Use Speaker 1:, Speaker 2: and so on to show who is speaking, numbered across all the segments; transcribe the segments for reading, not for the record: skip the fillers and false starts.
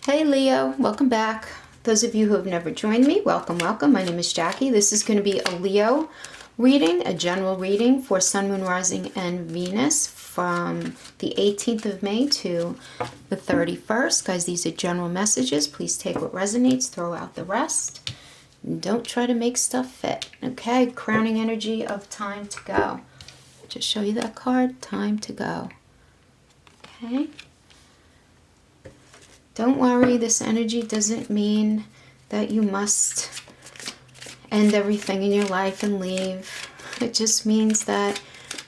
Speaker 1: Hey Leo, welcome back. Those of you who have never joined me, welcome, welcome. My name is Jackie. This is going to be a Leo reading, a general reading for Sun, Moon, Rising, and Venus from the 18th of May to the 31st. Guys, these are general messages. Please take what resonates, throw out the rest. And don't try to make stuff fit. Okay, crowning energy of time to go. Just show you that card, time to go. Okay. Don't worry, this energy doesn't mean that you must end everything in your life and leave. It just means that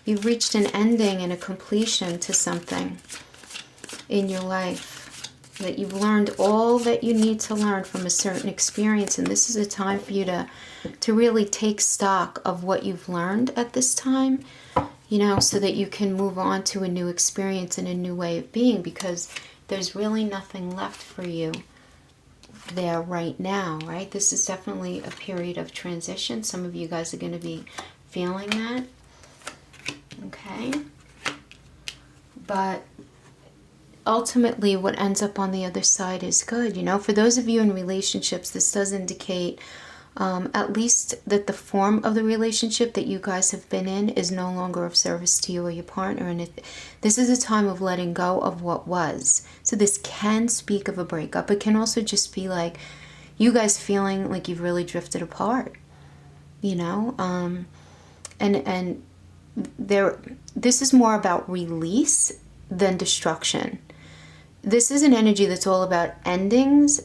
Speaker 1: you've reached an ending and a completion to something in your life. That you've learned all that you need to learn from a certain experience. And this is a time for you to really take stock of what you've learned at this time, you know, so that you can move on to a new experience and a new way of being, because there's really nothing left for you there right now, right? This is definitely a period of transition. Some of you guys are going to be feeling that, okay? But ultimately, what ends up on the other side is good, you know? For those of you in relationships, this does indicate at least that the form of the relationship that you guys have been in is no longer of service to you or your partner. And this is a time of letting go of what was. So this can speak of a breakup. It can also just be like you guys feeling like you've really drifted apart, you know? And this is more about release than destruction. This is an energy that's all about endings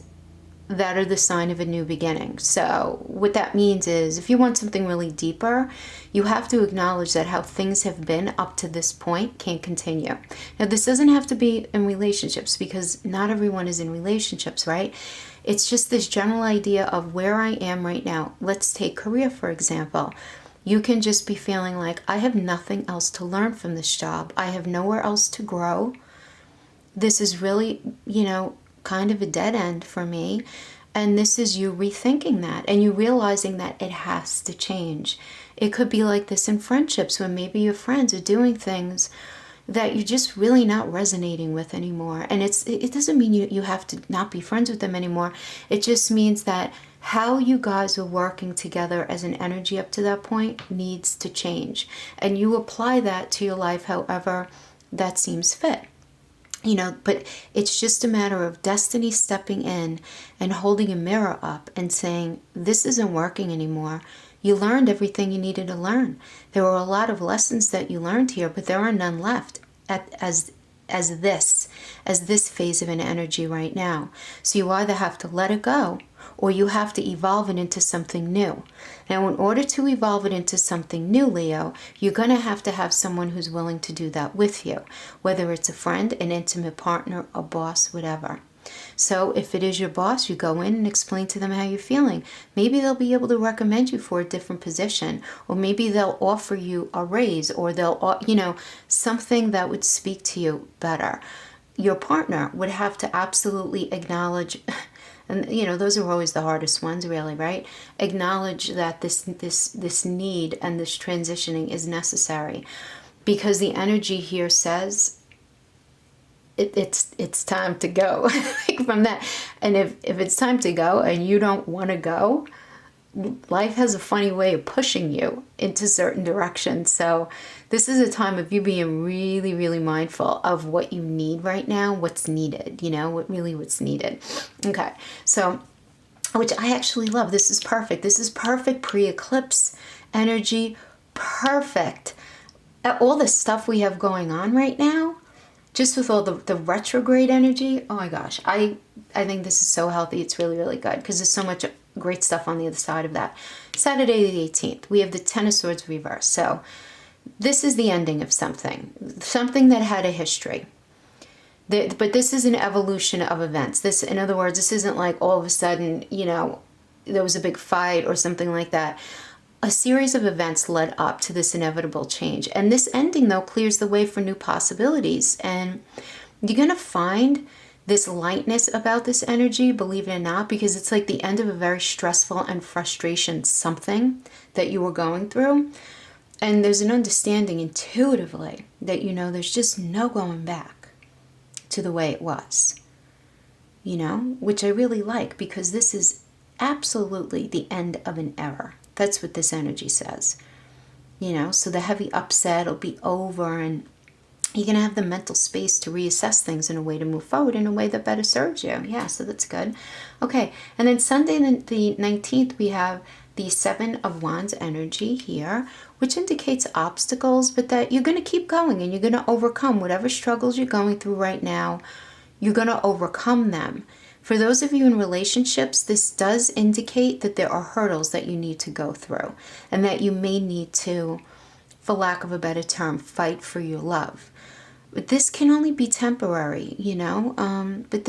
Speaker 1: that are the sign of a new beginning. So what that means is, if you want something really deeper, you have to acknowledge that how things have been up to this point can't continue. Now, this doesn't have to be in relationships, because not everyone is in relationships, right? It's just this general idea of where I am right now. Let's take career, for example. You can just be feeling like, I have nothing else to learn from this job. I have nowhere else to grow. This is really, you know, kind of a dead end for me. And this is you rethinking that and you realizing that it has to change. It could be like this in friendships, when maybe your friends are doing things that you're just really not resonating with anymore. And it doesn't mean you have to not be friends with them anymore. It just means that how you guys are working together as an energy up to that point needs to change. And you apply that to your life however that seems fit. You know, but it's just a matter of destiny stepping in and holding a mirror up and saying, this isn't working anymore. You learned everything you needed to learn. There were a lot of lessons that you learned here, but there are none left as this phase of an energy right now. So you either have to let it go, or you have to evolve it into something new. Now, in order to evolve it into something new, Leo, you're going to have someone who's willing to do that with you, whether it's a friend, an intimate partner, a boss, whatever. So if it is your boss, you go in and explain to them how you're feeling. Maybe they'll be able to recommend you for a different position, or maybe they'll offer you a raise, or they'll, you know, something that would speak to you better. Your partner would have to absolutely acknowledge, and you know, those are always the hardest ones, really, right? Acknowledge that this need and this transitioning is necessary, because the energy here says it's time to go. Like from that. And if it's time to go and you don't want to go, life has a funny way of pushing you into certain directions. So this is a time of you being really, really mindful of what you need right now, what's needed, you know, what's needed. Okay, so, which I actually love. This is perfect. This is perfect pre-eclipse energy. Perfect. All the stuff we have going on right now, just with all the retrograde energy, oh my gosh, I think this is so healthy. It's really, really good, because there's so much great stuff on the other side of that. Saturday the 18th, we have the Ten of Swords reverse. So this is the ending of something that had a history. But this is an evolution of events. This, in other words, this isn't like all of a sudden, you know, there was a big fight or something like that. A series of events led up to this inevitable change. And this ending, though, clears the way for new possibilities. And you're going to find this lightness about this energy, believe it or not, because it's like the end of a very stressful and frustration something that you were going through. And there's an understanding intuitively that, you know, there's just no going back to the way it was. you know, which I really like, because this is absolutely the end of an era. That's what this energy says. You know, so the heavy upset will be over, and you're going to have the mental space to reassess things in a way to move forward in a way that better serves you. Yeah, so that's good. Okay, and then Sunday the 19th, we have the Seven of Wands energy here, which indicates obstacles, but that you're going to keep going and you're going to overcome whatever struggles you're going through right now. You're going to overcome them. For those of you in relationships, this does indicate that there are hurdles that you need to go through, and that you may need to, for lack of a better term, fight for your love. But this can only be temporary, you know, but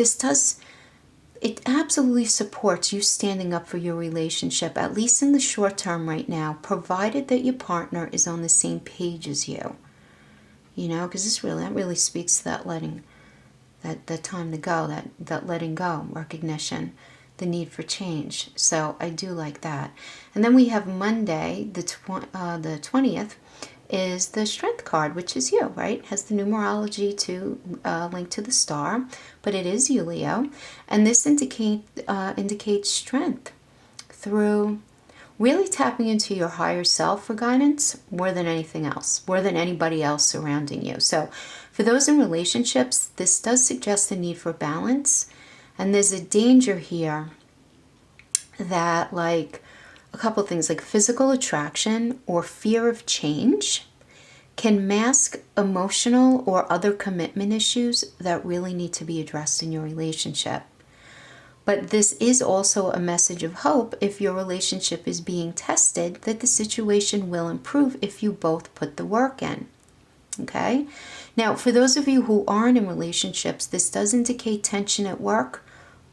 Speaker 1: it absolutely supports you standing up for your relationship, at least in the short term right now, provided that your partner is on the same page as you, you know, because that really speaks to that letting, that time to go, that letting go, recognition, the need for change. So I do like that. And then we have Monday, the 20th, is the Strength card, which is you, right? Has the numerology to link to the star, but it is you, Leo. And this indicates strength through really tapping into your higher self for guidance more than anything else, more than anybody else surrounding you. So for those in relationships, this does suggest a need for balance. And there's a danger here that, like, a couple of things, like physical attraction or fear of change can mask emotional or other commitment issues that really need to be addressed in your relationship. But this is also a message of hope if your relationship is being tested, that the situation will improve if you both put the work in. Okay? Now, for those of you who aren't in relationships, this does indicate tension at work,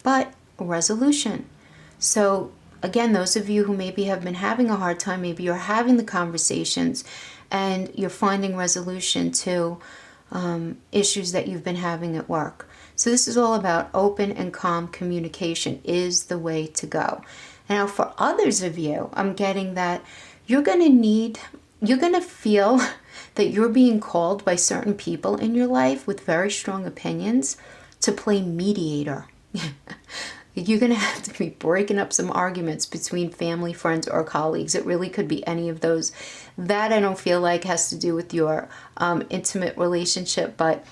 Speaker 1: but a resolution. So again, those of you who maybe have been having a hard time, maybe you're having the conversations and you're finding resolution to issues that you've been having at work. So this is all about open and calm communication is the way to go. Now, for others of you, I'm getting that you're going to feel that you're being called by certain people in your life with very strong opinions to play mediator. You're going to have to be breaking up some arguments between family, friends, or colleagues. It really could be any of those. That I don't feel like has to do with your intimate relationship, but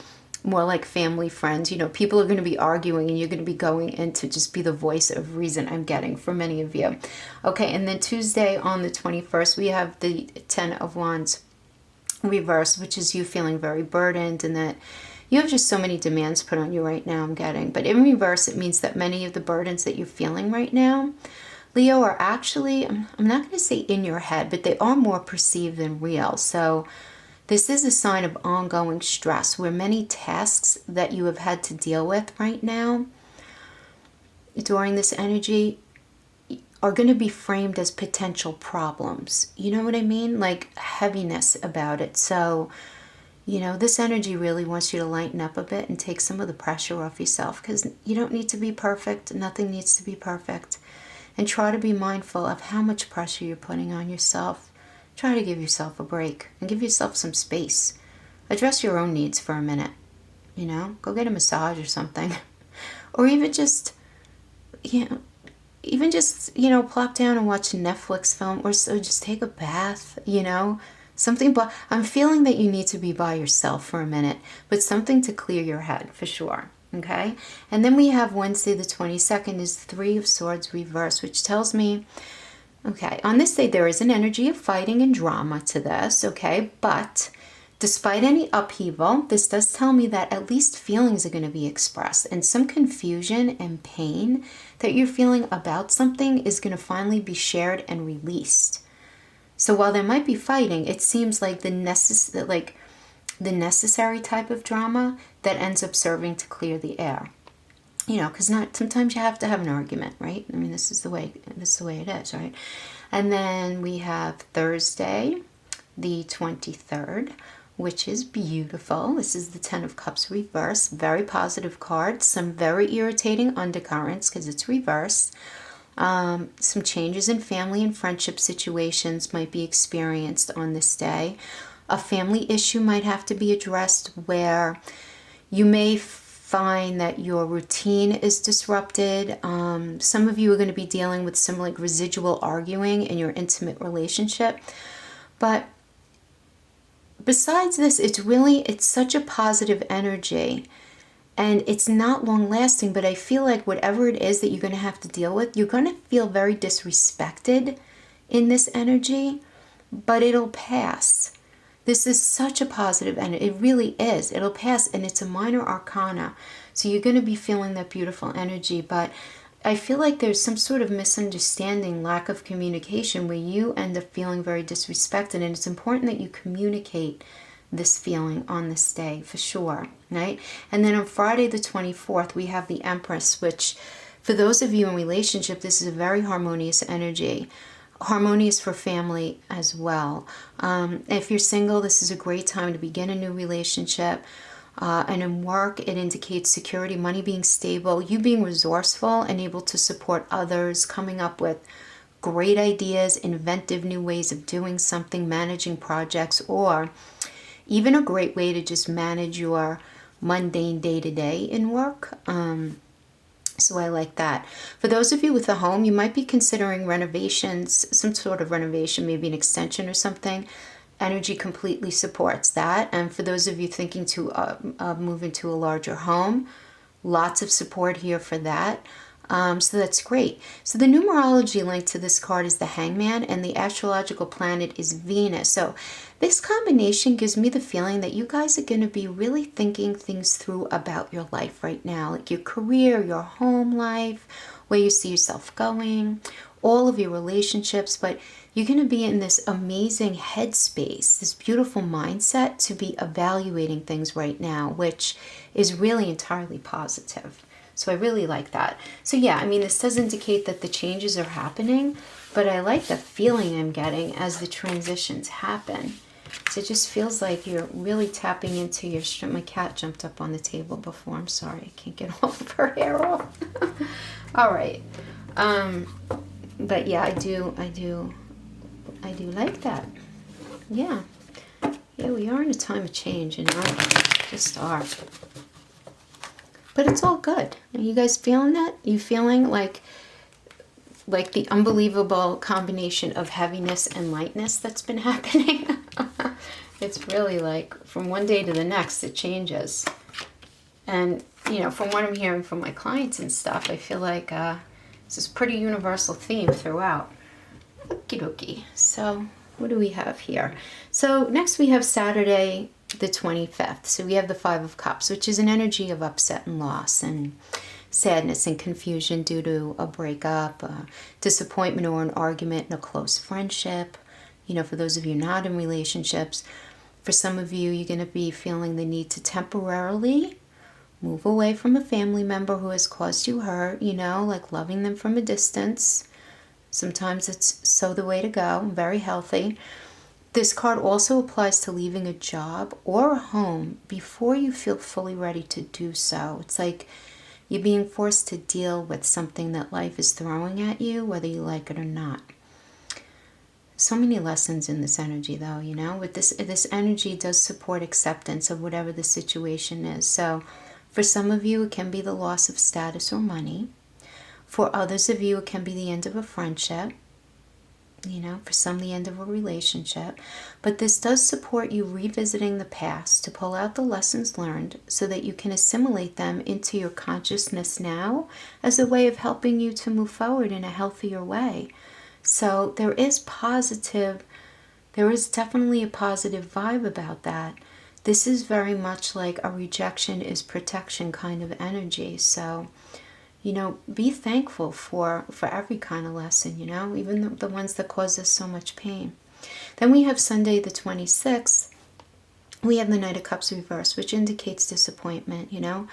Speaker 1: more like family, friends. You know, people are going to be arguing and you're going to be going in to just be the voice of reason, I'm getting, for many of you. Okay, and then Tuesday on the 21st, we have the 10 of Wands reverse, which is you feeling very burdened and that you have just so many demands put on you right now, I'm getting. But in reverse, it means that many of the burdens that you're feeling right now, Leo, are actually, I'm not going to say in your head, but they are more perceived than real. So this is a sign of ongoing stress where many tasks that you have had to deal with right now during this energy are going to be framed as potential problems. You know what I mean? Like heaviness about it. So, you know, this energy really wants you to lighten up a bit and take some of the pressure off yourself, because you don't need to be perfect. Nothing needs to be perfect. And try to be mindful of how much pressure you're putting on yourself. Try to give yourself a break and give yourself some space. Address your own needs for a minute. You know, go get a massage or something. Or even just, plop down and watch a Netflix film, or so just take a bath, you know. Something, but I'm feeling that you need to be by yourself for a minute, but something to clear your head for sure. Okay. And then we have Wednesday, the 22nd, is 3 of Swords reverse, which tells me, okay, on this day, there is an energy of fighting and drama to this. Okay. But despite any upheaval, this does tell me that at least feelings are going to be expressed, and some confusion and pain that you're feeling about something is going to finally be shared and released. So while there might be fighting, it seems like the necessary type of drama that ends up serving to clear the air. You know, because sometimes you have to have an argument, right? I mean, this is the way it is, right? And then we have Thursday, the 23rd, which is beautiful. This is the 10 of Cups reverse, very positive card. Some very irritating undercurrents because it's reverse. Some changes in family and friendship situations might be experienced on this day. A family issue might have to be addressed where you may find that your routine is disrupted. Some of you are going to be dealing with some like residual arguing in your intimate relationship. But besides this, it's such a positive energy. And it's not long lasting, but I feel like whatever it is that you're going to have to deal with, you're going to feel very disrespected in this energy, but it'll pass. This is such a positive energy. It really is. It'll pass, and it's a minor arcana. So you're going to be feeling that beautiful energy, but I feel like there's some sort of misunderstanding, lack of communication, where you end up feeling very disrespected, and it's important that you communicate this feeling on this day for sure, right? And then on Friday the 24th, we have the Empress, which for those of you in relationship, this is a very harmonious energy. Harmonious for family as well. If you're single, this is a great time to begin a new relationship. And in work, it indicates security, money being stable, you being resourceful and able to support others, coming up with great ideas, inventive new ways of doing something, managing projects, or even a great way to just manage your mundane day-to-day in work. So I like that. For those of you with a home, you might be considering renovations, some sort of renovation, maybe an extension or something. Energy completely supports that. And for those of you thinking to move into a larger home, lots of support here for that. So that's great. So the numerology link to this card is the Hangman, and the astrological planet is Venus. So this combination gives me the feeling that you guys are going to be really thinking things through about your life right now, like your career, your home life, where you see yourself going, all of your relationships, but you're going to be in this amazing headspace, this beautiful mindset to be evaluating things right now, which is really entirely positive. So I really like that. So yeah, I mean, this does indicate that the changes are happening, but I like the feeling I'm getting as the transitions happen. So it just feels like you're really tapping into your strength. My cat jumped up on the table before. I'm sorry, I can't get all of her hair off. All right. But yeah, I do like that. Yeah. Yeah, we are in a time of change, you know. Just are. But it's all good. Are you guys feeling that? You feeling like the unbelievable combination of heaviness and lightness that's been happening? It's really like from one day to the next it changes. And, you know, from what I'm hearing from my clients and stuff, I feel like it's this pretty universal theme throughout. Okie dokie. So what do we have here? So next we have Saturday the 25th. So we have the Five of Cups, which is an energy of upset and loss and sadness and confusion due to a breakup, disappointment or an argument in a close friendship. You know, for those of you not in relationships, for some of you, you're going to be feeling the need to temporarily move away from a family member who has caused you hurt, you know, like loving them from a distance. Sometimes it's so the way to go, very healthy. This card also applies to leaving a job or a home before you feel fully ready to do so. It's like you're being forced to deal with something that life is throwing at you, whether you like it or not. So many lessons in this energy, though, you know. With this energy does support acceptance of whatever the situation is. So for some of you, it can be the loss of status or money. For others of you, it can be the end of a friendship. You know, for some, the end of a relationship. But this does support you revisiting the past to pull out the lessons learned so that you can assimilate them into your consciousness now as a way of helping you to move forward in a healthier way. So there is definitely a positive vibe about that. This is very much like a rejection is protection kind of energy. So, you know, be thankful for every kind of lesson, you know, even the ones that cause us so much pain. Then we have Sunday the 26th. We have the Knight of Cups reversed, which indicates disappointment, you know,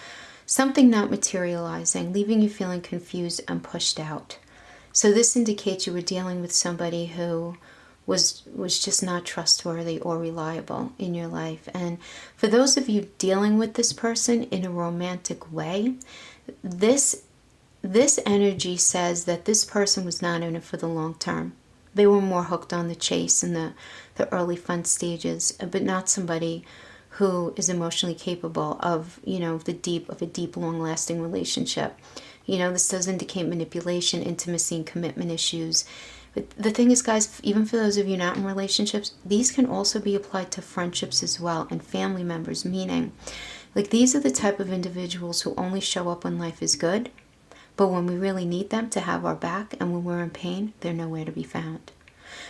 Speaker 1: something not materializing, leaving you feeling confused and pushed out. So this indicates you were dealing with somebody who was just not trustworthy or reliable in your life. And for those of you dealing with this person in a romantic way, this energy says that this person was not in it for the long term. They were more hooked on the chase and the early fun stages, but not somebody who is emotionally capable of, a deep, long-lasting relationship. This does indicate manipulation, intimacy, and commitment issues. But the thing is, guys, even for those of you not in relationships, these can also be applied to friendships as well and family members, meaning, like, these are the type of individuals who only show up when life is good, but when we really need them to have our back and when we're in pain, they're nowhere to be found.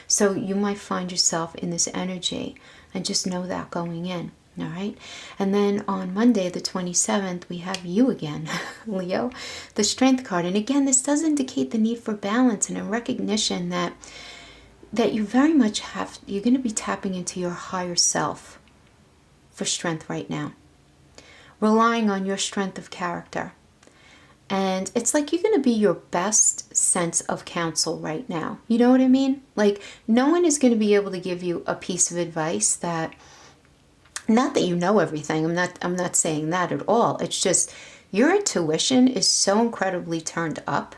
Speaker 1: So you might find yourself in this energy, and just know that going in. All right. And then on Monday, the 27th, we have you again, Leo, the Strength card. And again, this does indicate the need for balance and a recognition that you very much you're going to be tapping into your higher self for strength right now, relying on your strength of character. And it's like you're going to be your best sense of counsel right now. You know what I mean? Like, no one is going to be able to give you a piece of advice that, not that you know everything. I'm not saying that at all. It's just your intuition is so incredibly turned up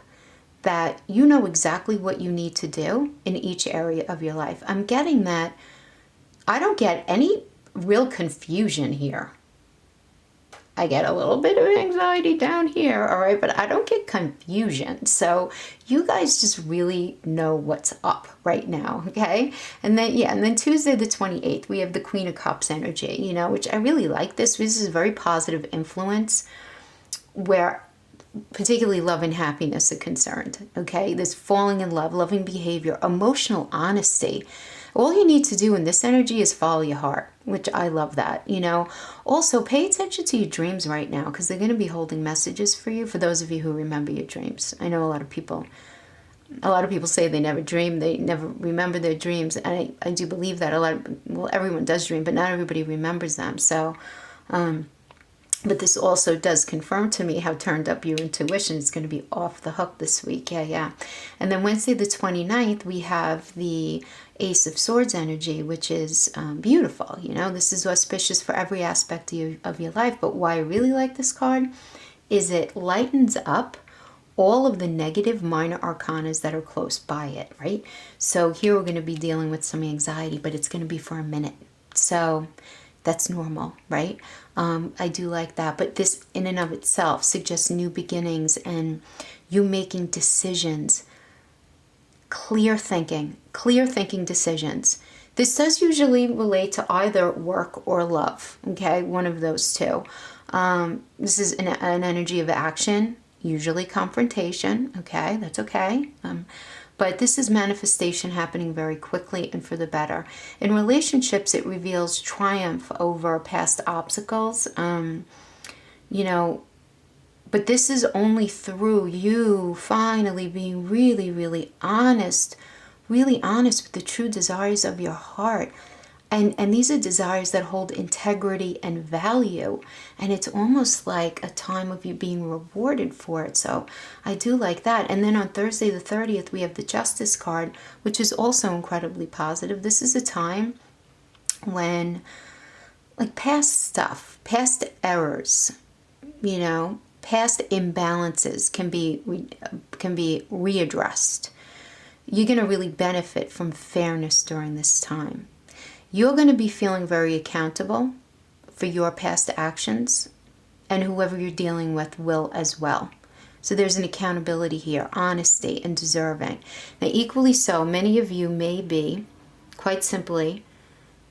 Speaker 1: that you know exactly what you need to do in each area of your life. I'm getting that. I don't get any real confusion here. I get a little bit of anxiety down here, all right, but I don't get confusion. So you guys just really know what's up right now, okay? And then Tuesday the 28th, we have the Queen of Cups energy, which I really like this. This is a very positive influence where particularly love and happiness are concerned, okay? This falling in love, loving behavior, emotional honesty. All you need to do in this energy is follow your heart, which I love that, Also, pay attention to your dreams right now, because they're going to be holding messages for you, for those of you who remember your dreams. I know a lot of people say they never dream, they never remember their dreams, and I do believe that everyone does dream, but not everybody remembers them. So, but this also does confirm to me how turned up your intuition is going to be off the hook this week. Yeah. And then Wednesday the 29th, we have the Ace of Swords energy, which is beautiful. This is auspicious for every aspect of your life. But why I really like this card is it lightens up all of the negative minor arcanas that are close by it, right? So here we're going to be dealing with some anxiety, but it's going to be for a minute. So that's normal, right? I do like that. But this in and of itself suggests new beginnings and you making decisions, clear thinking decisions. This does usually relate to either work or love, okay? One of those two. This is an energy of action, usually confrontation, okay? That's okay. But this is manifestation happening very quickly and for the better. In relationships, it reveals triumph over past obstacles, but this is only through you finally being really, really honest with the true desires of your heart. And these are desires that hold integrity and value. And it's almost like a time of you being rewarded for it. So I do like that. And then on Thursday the 30th, we have the Justice card, which is also incredibly positive. This is a time when, like, past stuff, past errors, past imbalances can be readdressed. You're going to really benefit from fairness during this time. You're going to be feeling very accountable for your past actions, and whoever you're dealing with will as well. So there's an accountability here, honesty and deserving. Now, equally so, many of you may be, quite simply,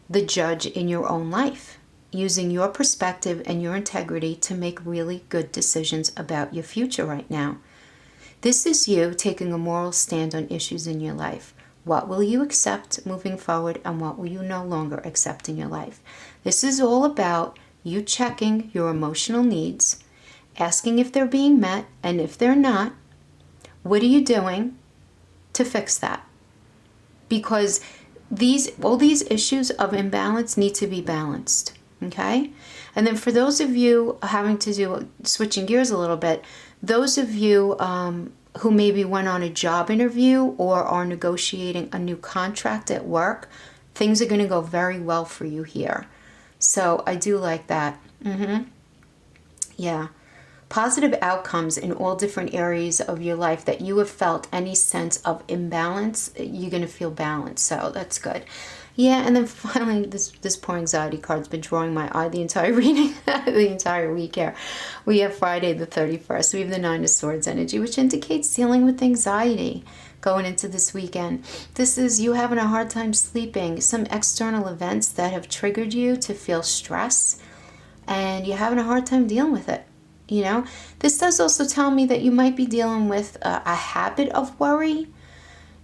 Speaker 1: the judge in your own life, using your perspective and your integrity to make really good decisions about your future right now. This is you taking a moral stand on issues in your life. What will you accept moving forward, and what will you no longer accept in your life? This is all about you checking your emotional needs, asking if they're being met, and if they're not, what are you doing to fix that? Because all these issues of imbalance need to be balanced, okay? And then for those of you switching gears a little bit, those of you who maybe went on a job interview or are negotiating a new contract at work, things are going to go very well for you here. So I do like that. Yeah. positive outcomes in all different areas of your life that you have felt any sense of imbalance. You're going to feel balanced. So that's good. Yeah, and then finally, this poor anxiety card's been drawing my eye the entire reading, the entire week here. We have Friday the 31st. We have the Nine of Swords energy, which indicates dealing with anxiety going into this weekend. This is you having a hard time sleeping, some external events that have triggered you to feel stress, and you're having a hard time dealing with it. You know, this does also tell me that you might be dealing with a habit of worry.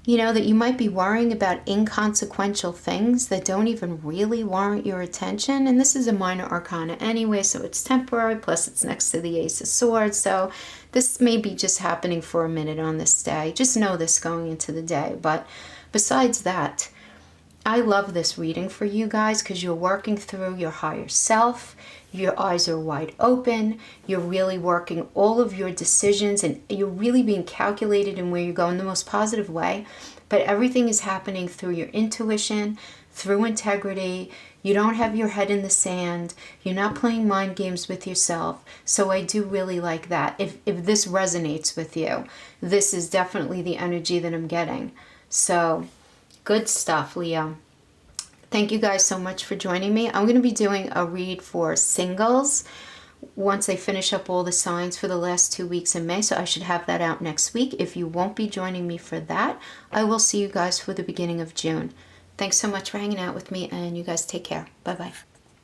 Speaker 1: You know, that you might be worrying about inconsequential things that don't even really warrant your attention. And this is a minor arcana anyway, so it's temporary. Plus, it's next to the Ace of Swords. So this may be just happening for a minute on this day. Just know this going into the day. But besides that, I love this reading for you guys because you're working through your higher self. Your eyes are wide open. You're really working all of your decisions and you're really being calculated in where you go in the most positive way. But everything is happening through your intuition, through integrity. You don't have your head in the sand. You're not playing mind games with yourself. So I do really like that. If this resonates with you, this is definitely the energy that I'm getting. So good stuff, Leo. Thank you guys so much for joining me. I'm going to be doing a read for singles once I finish up all the signs for the last 2 weeks in May. So I should have that out next week. If you won't be joining me for that, I will see you guys for the beginning of June. Thanks so much for hanging out with me, and you guys take care. Bye-bye.